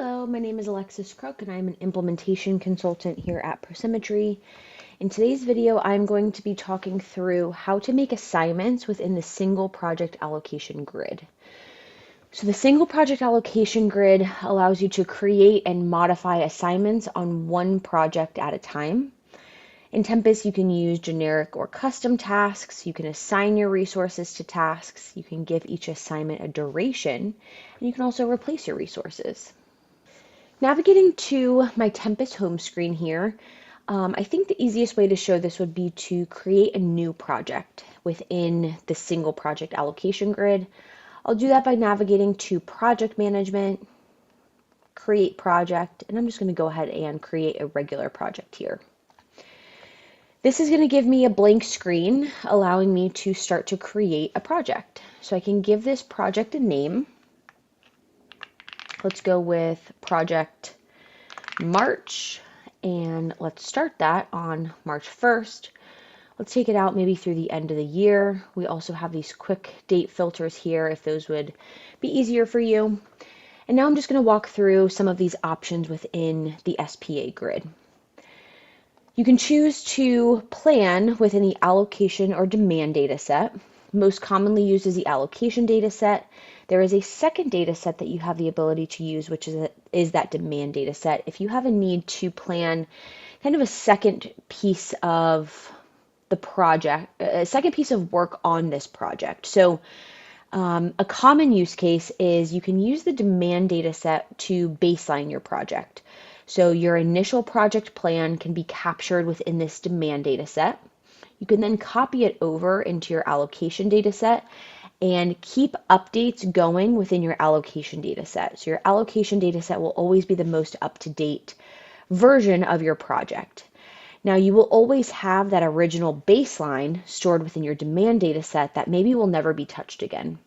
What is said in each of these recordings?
Hello, my name is Alexis Crook and I'm an implementation consultant here at Prosimetry. In today's video, I'm going to be talking through how to make assignments within the single project allocation grid. So the single project allocation grid allows you to create and modify assignments on one project at a time. In Tempus, you can use generic or custom tasks. You can assign your resources to tasks. You can give each assignment a duration, and you can also replace your resources. Navigating to my Tempus home screen here, I think the easiest way to show this would be to create a new project within the single project allocation grid. I'll do that by navigating to Project Management, Create Project, and I'm just going to go ahead and create a regular project here. This is going to give me a blank screen, allowing me to start to create a project. So I can give this project a name. Let's go with Project March, and let's start that on March 1st. Let's take it out maybe through the end of the year. We also have these quick date filters here if those would be easier for you. And now I'm just going to walk through some of these options within the SPA grid. You can choose to plan within the allocation or demand data set. Most commonly used is the allocation data set. There is a second data set that you have the ability to use, which is that demand data set. If you have a need to plan kind of a second piece of the project, a second piece of work on this project. So a common use case is you can use the demand data set to baseline your project. So your initial project plan can be captured within this demand data set. You can then copy it over into your allocation data set and keep updates going within your allocation data set. So your allocation data set will always be the most up-to-date version of your project. Now you will always have that original baseline stored within your demand data set that maybe will never be touched again.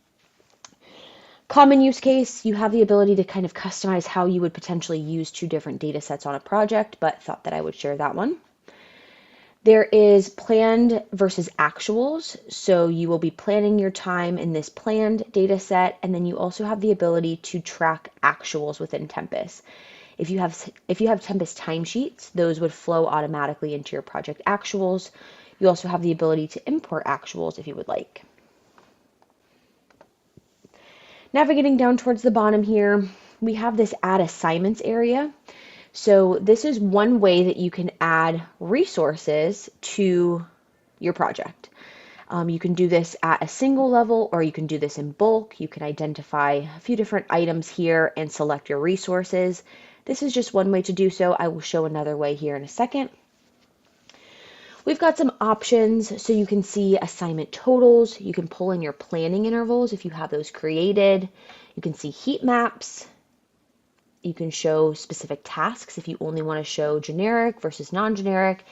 Common use case, you have the ability to kind of customize how you would potentially use two different data sets on a project, but thought that I would share that one. There is planned versus actuals. So you will be planning your time in this planned data set, and then you also have the ability to track actuals within Tempus. If you have Tempus timesheets, those would flow automatically into your project actuals. You also have the ability to import actuals if you would like. Navigating down towards the bottom here, we have this add assignments area. So this is one way that you can add resources to your project. You can do this at a single level, or you can do this in bulk. You can identify a few different items here and select your resources. This is just one way to do so. I will show another way here in a second. We've got some options, so you can see assignment totals. You can pull in your planning intervals if you have those created. You can see heat maps. You can show specific tasks if you only want to show generic versus non-generic.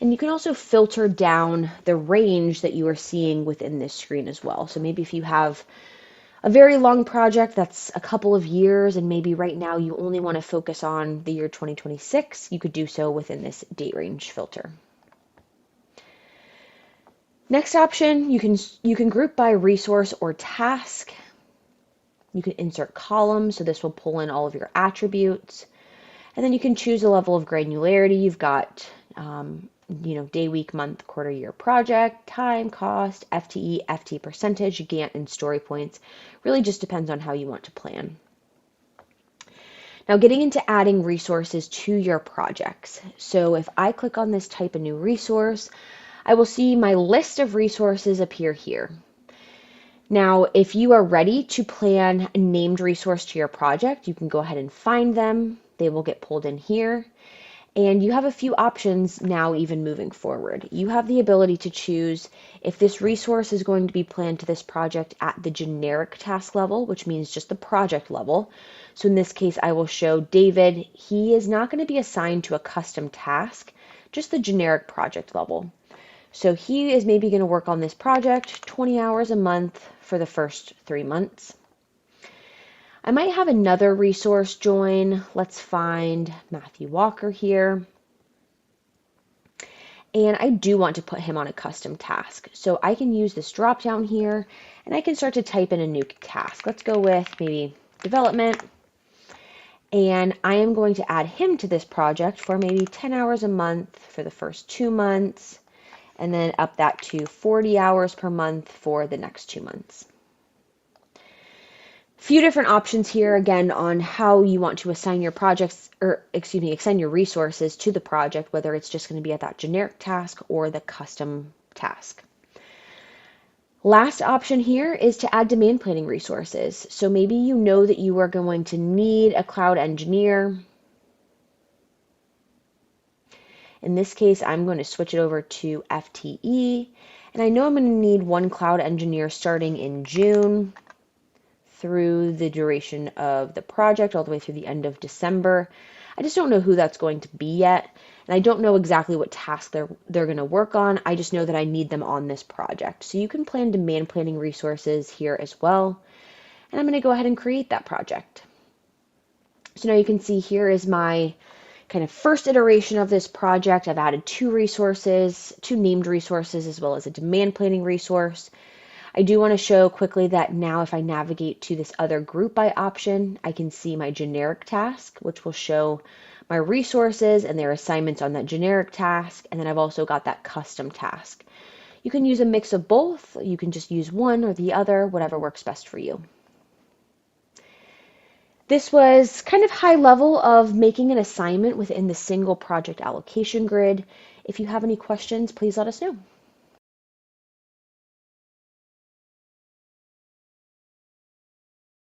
And you can also filter down the range that you are seeing within this screen as well. So maybe if you have a very long project that's a couple of years, and maybe right now you only want to focus on the year 2026, you could do so within this date range filter. Next option, you can group by resource or task. You can insert columns, so this will pull in all of your attributes. And then you can choose a level of granularity. You've got, day, week, month, quarter, year, project, time, cost, FTE, FT percentage, Gantt, and story points. Really just depends on how you want to plan. Now getting into adding resources to your projects. So if I click on this type a new resource, I will see my list of resources appear here. Now, if you are ready to plan a named resource to your project, you can go ahead and find them. They will get pulled in here. And you have a few options now even moving forward. You have the ability to choose if this resource is going to be planned to this project at the generic task level, which means just the project level. So in this case, I will show David. He is not going to be assigned to a custom task, just the generic project level. So he is maybe going to work on this project 20 hours a month for the first 3 months. I might have another resource join. Let's find Matthew Walker here. And I do want to put him on a custom task. So I can use this drop down here and I can start to type in a new task. Let's go with maybe development. And I am going to add him to this project for maybe 10 hours a month for the first 2 months, and then up that to 40 hours per month for the next 2 months. Few different options here again on how you want to assign your projects, or excuse me, assign your resources to the project, whether it's just going to be at that generic task or the custom task. Last option here is to add demand planning resources. So maybe you know that you are going to need a cloud engineer. In this case, I'm going to switch it over to FTE, and I know I'm going to need one cloud engineer starting in June through the duration of the project, all the way through the end of December. I just don't know who that's going to be yet, and I don't know exactly what task they're going to work on. I just know that I need them on this project. So you can plan demand planning resources here as well, and I'm going to go ahead and create that project. So now you can see here is my kind of first iteration of this project. I've added two named resources, as well as a demand planning resource. I do want to show quickly that now if I navigate to this other group by option, I can see my generic task, which will show my resources and their assignments on that generic task. And then I've also got that custom task. You can use a mix of both. You can just use one or the other, whatever works best for you. This was kind of high level of making an assignment within the single project allocation grid. If you have any questions, please let us know.